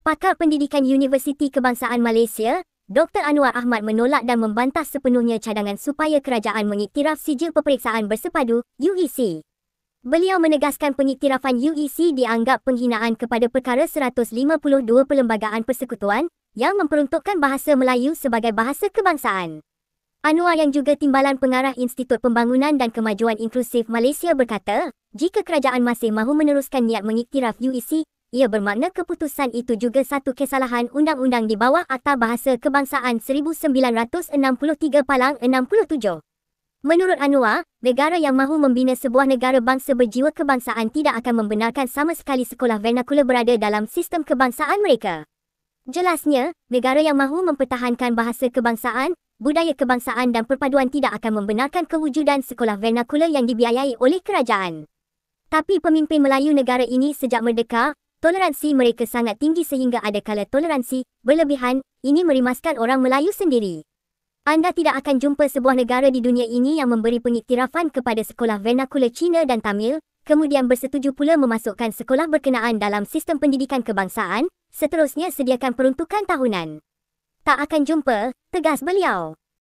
Pakar Pendidikan Universiti Kebangsaan Malaysia, Dr. Anwar Ahmad menolak dan membantah sepenuhnya cadangan supaya kerajaan mengiktiraf Sijil Peperiksaan Bersepadu, UEC. Beliau menegaskan pengiktirafan UEC dianggap penghinaan kepada perkara 152 perlembagaan persekutuan yang memperuntukkan bahasa Melayu sebagai bahasa kebangsaan. Anwar yang juga Timbalan Pengarah Institut Pembangunan dan Kemajuan Inklusif Malaysia berkata, jika kerajaan masih mahu meneruskan niat mengiktiraf UEC, ia bermakna keputusan itu juga satu kesalahan undang-undang di bawah Akta Bahasa Kebangsaan 1963 Palang 67. Menurut Anwar, negara yang mahu membina sebuah negara bangsa berjiwa kebangsaan tidak akan membenarkan sama sekali sekolah vernakular berada dalam sistem kebangsaan mereka. Jelasnya, negara yang mahu mempertahankan bahasa kebangsaan, budaya kebangsaan dan perpaduan tidak akan membenarkan kewujudan sekolah vernakular yang dibiayai oleh kerajaan. Tapi pemimpin Melayu negara ini sejak merdeka, toleransi mereka sangat tinggi sehingga ada kala toleransi berlebihan, ini merimaskan orang Melayu sendiri. Anda tidak akan jumpa sebuah negara di dunia ini yang memberi pengiktirafan kepada sekolah vernakular Cina dan Tamil, kemudian bersetuju pula memasukkan sekolah berkenaan dalam sistem pendidikan kebangsaan, seterusnya sediakan peruntukan tahunan. Tak akan jumpa, tegas beliau.